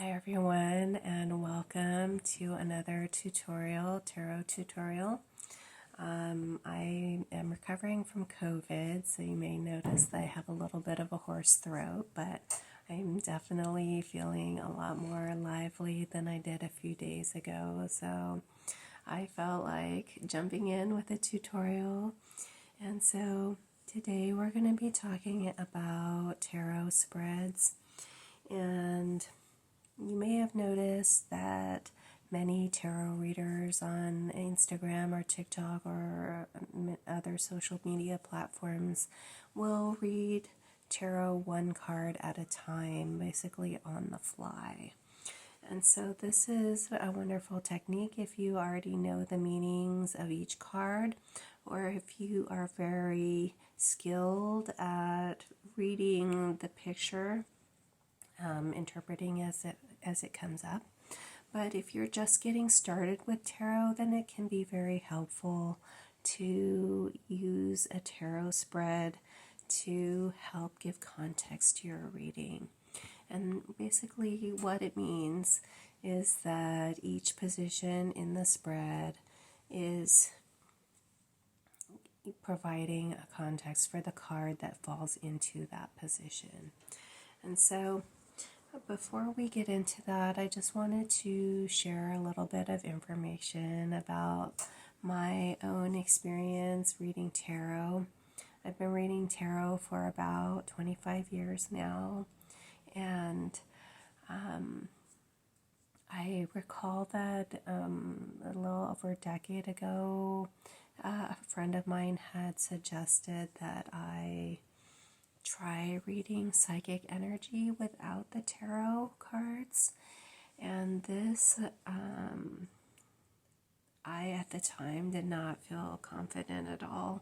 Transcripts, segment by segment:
Hi everyone, and welcome to another tarot tutorial. I am recovering from COVID, so you may notice that I have a little bit of a hoarse throat, but I'm definitely feeling a lot more lively than I did a few days ago. So I felt like jumping in with a tutorial, and so today we're going to be talking about tarot spreads. And you may have noticed that many tarot readers on Instagram or TikTok or other social media platforms will read tarot one card at a time, basically on the fly. And so this is a wonderful technique if you already know the meanings of each card, or if you are very skilled at reading the picture, interpreting as it comes up. But if you're just getting started with tarot, then it can be very helpful to use a tarot spread to help give context to your reading. And basically what it means is that each position in the spread is providing a context for the card that falls into that position. And so before we get into that, I just wanted to share a little bit of information about my own experience reading tarot. I've been reading tarot for about 25 years now, and I recall that a little over a decade ago, a friend of mine had suggested that I try reading psychic energy without the tarot cards. And this, I at the time did not feel confident at all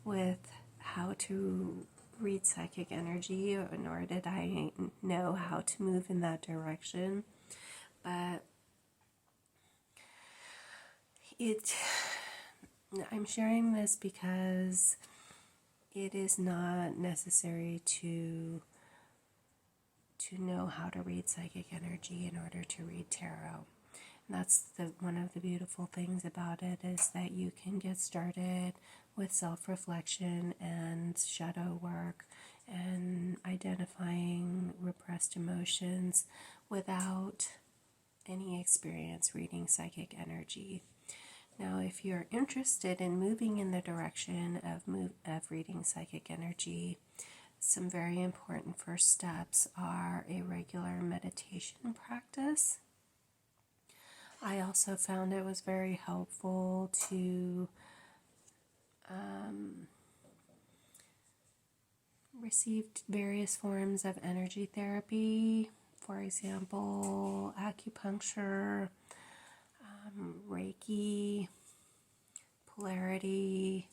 with how to read psychic energy, nor did I know how to move in that direction. But I'm sharing this because it is not necessary to know how to read psychic energy in order to read tarot. And that's one of the beautiful things about it, is that you can get started with self-reflection and shadow work and identifying repressed emotions without any experience reading psychic energy. Now, if you're interested in moving in the direction of reading psychic energy, some very important first steps are a regular meditation practice. I also found it was very helpful to receive various forms of energy therapy, for example, acupuncture, Reiki, polarity,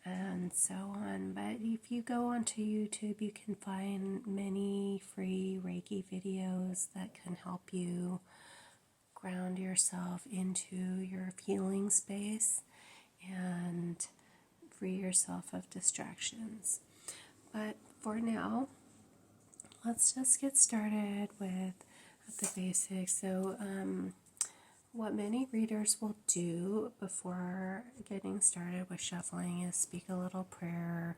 and so on. But if you go onto YouTube, you can find many free Reiki videos that can help you ground yourself into your healing space and free yourself of distractions. But for now, let's just get started with the basics. So what many readers will do before getting started with shuffling is speak a little prayer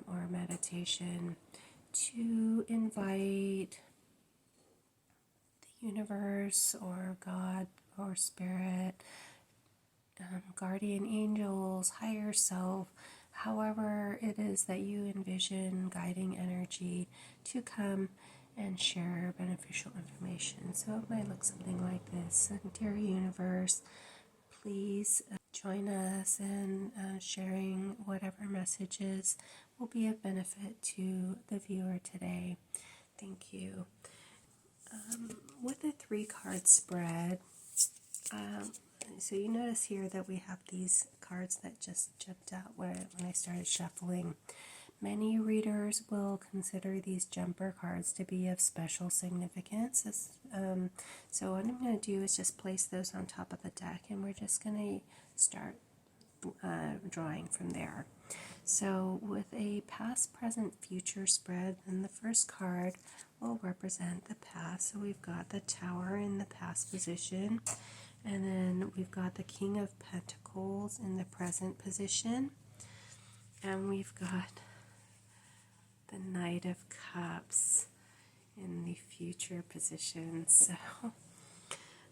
or meditation to invite the universe or God or spirit, guardian angels, higher self, however it is that you envision guiding energy, to come and share beneficial information. So it might look something like this. Dear universe, please join us in sharing whatever messages will be of benefit to the viewer today. Thank you. With a 3-card spread, so you notice here that we have these cards that just jumped out when I started shuffling. Many readers will consider these jumper cards to be of special significance. So what I'm going to do is just place those on top of the deck, and we're just going to start drawing from there. So with a past, present, future spread, then the first card will represent the past. So we've got the Tower in the past position, and then we've got the King of Pentacles in the present position, and we've got the Knight of Cups in the future position.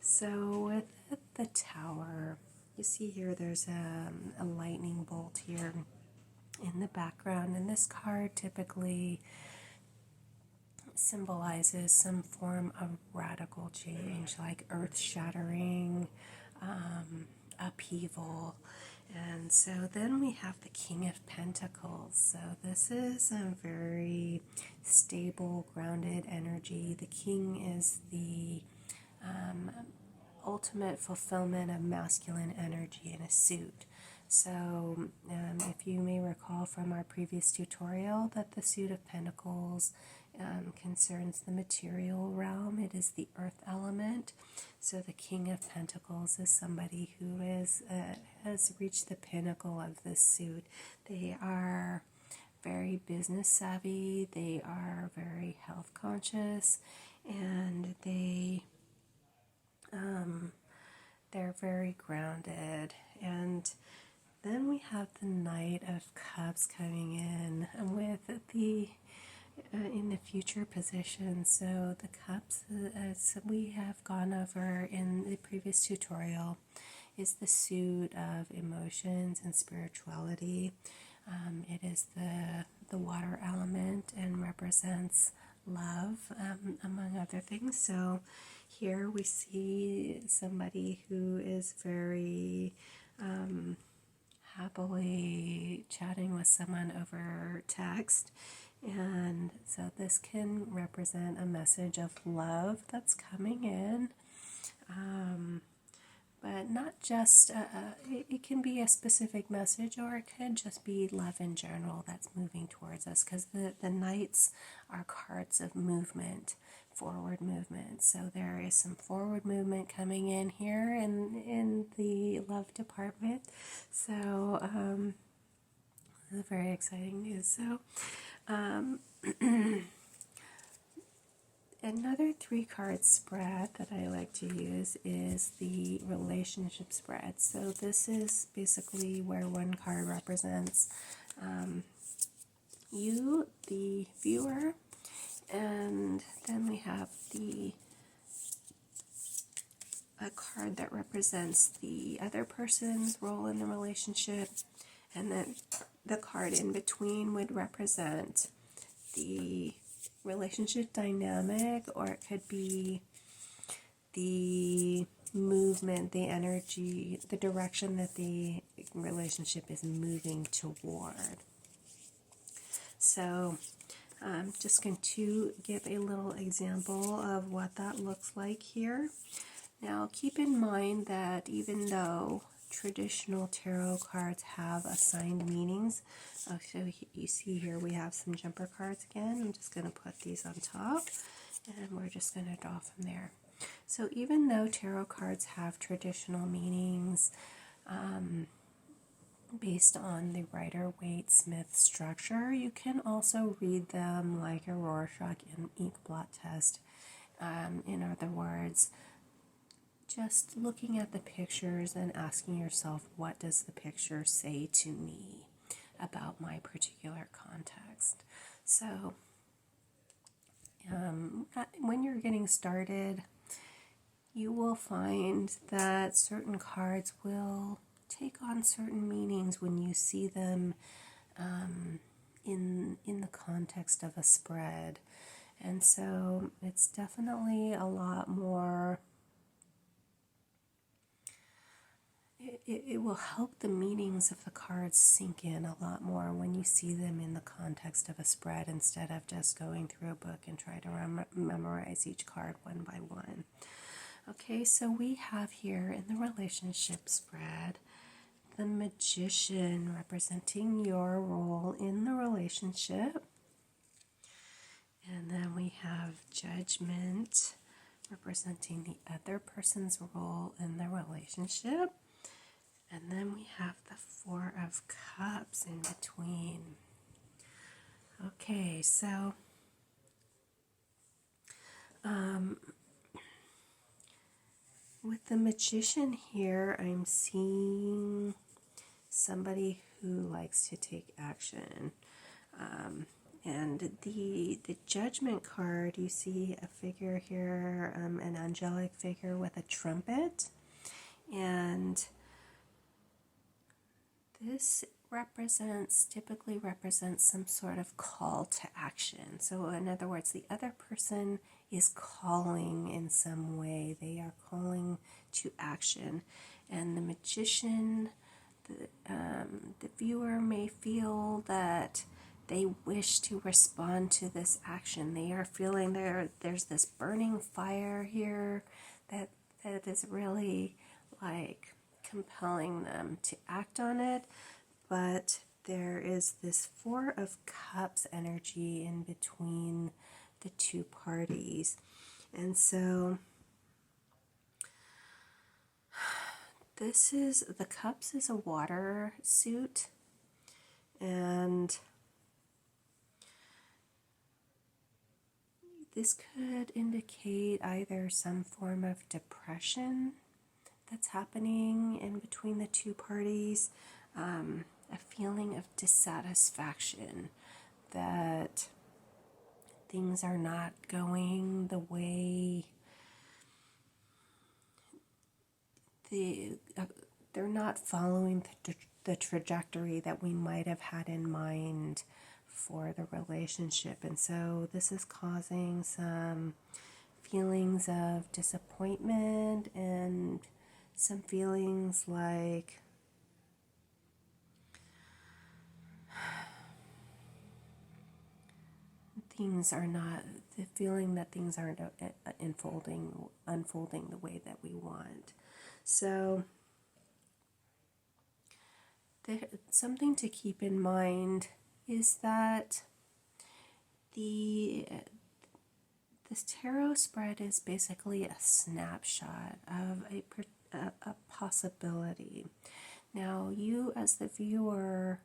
So with the Tower, you see here there's a lightning bolt here in the background, and this card typically symbolizes some form of radical change, like earth-shattering, upheaval. And so then we have the King of Pentacles. So this is a very stable, grounded energy. The King is the ultimate fulfillment of masculine energy in a suit. So if you may recall from our previous tutorial that the suit of Pentacles concerns the material realm. It is the earth element. So the King of Pentacles is somebody who has reached the pinnacle of this suit. They are very business savvy, they are very health conscious, and they're very grounded. And then we have the Knight of Cups coming in with the in the future position. So the cups, as we have gone over in the previous tutorial, is the suit of emotions and spirituality. It is the water element and represents love, among other things. So here we see somebody who is very happily chatting with someone over text. And so this can represent a message of love that's coming in, but not just, it can be a specific message, or it could just be love in general that's moving towards us, because the knights are cards of movement, forward movement. So there is some forward movement coming in here in the love department. So this is very exciting news. So another 3-card spread that I like to use is the relationship spread. So this is basically where one card represents you, the viewer, and then we have a card that represents the other person's role in the relationship, and then the card in between would represent the relationship dynamic, or it could be the movement, the energy, the direction that the relationship is moving toward. So I'm just going to give a little example of what that looks like here. Now keep in mind that even though traditional tarot cards have assigned meanings, so you see here we have some jumper cards again. I'm just going to put these on top, and we're just going to draw from there. So even though tarot cards have traditional meanings based on the Rider-Waite-Smith structure, you can also read them like a Rorschach ink blot test. In other words, just looking at the pictures and asking yourself, what does the picture say to me about my particular context? So when you're getting started, you will find that certain cards will take on certain meanings when you see them in the context of a spread. And so it's definitely a lot more, it will help the meanings of the cards sink in a lot more when you see them in the context of a spread, instead of just going through a book and try to memorize each card one by one. Okay, so we have here in the relationship spread the Magician, representing your role in the relationship. And then we have Judgment, representing the other person's role in the relationship. And then we have the Four of Cups in between. Okay, so with the Magician here, I'm seeing somebody who likes to take action. And the Judgment card, you see a figure here, an angelic figure with a trumpet. And this typically represents some sort of call to action. So in other words, the other person is calling in some way. They are calling to action. And the Magician, the viewer may feel that they wish to respond to this action. They are feeling there's this burning fire here that is really like compelling them to act on it, but there is this Four of Cups energy in between the two parties. And so the Cups is a water suit, and this could indicate either some form of depression that's happening in between the two parties, a feeling of dissatisfaction that things are not going the way they're not following the trajectory that we might have had in mind for the relationship. And so this is causing some feelings of disappointment and some feelings like the feeling that things aren't unfolding the way that we want. So something to keep in mind is that this tarot spread is basically a snapshot of a possibility. Now, you as the viewer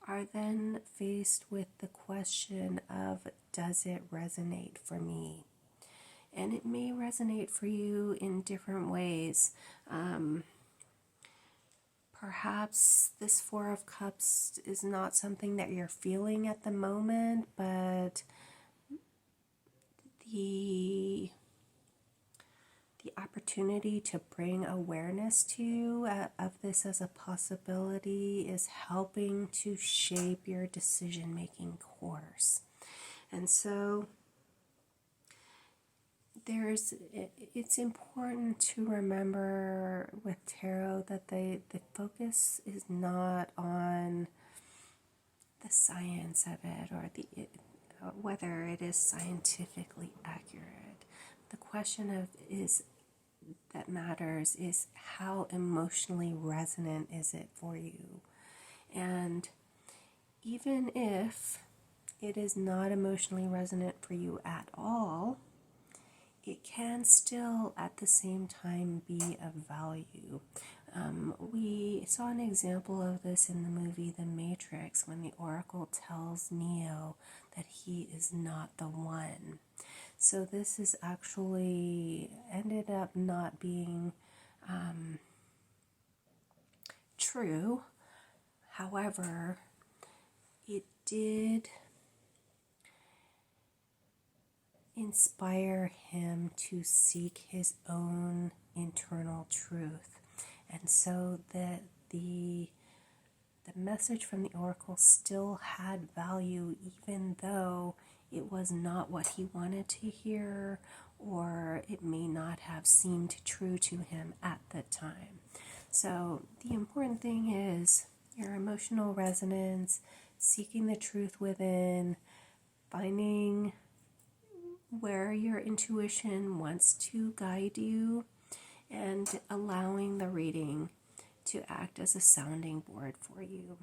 are then faced with the question of, does it resonate for me? And it may resonate for you in different ways. Perhaps this Four of Cups is not something that you're feeling at the moment, but the opportunity to bring awareness to of this as a possibility is helping to shape your decision-making course. And so it's important to remember with tarot that the focus is not on the science of it or whether it is scientifically accurate. The question that matters is how emotionally resonant is it for you. And even if it is not emotionally resonant for you at all, it can still at the same time be of value. We saw an example of this in the movie The Matrix when the Oracle tells Neo that he is not the one. So this is actually ended up not being true. However, it did inspire him to seek his own internal truth. And so that the message from the Oracle still had value, even though it was not what he wanted to hear, or it may not have seemed true to him at the time. So the important thing is your emotional resonance, seeking the truth within, finding where your intuition wants to guide you, and allowing the reading to act as a sounding board for you.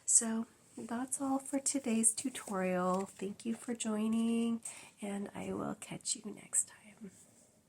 So that's all for today's tutorial. Thank you for joining, and I will catch you next time.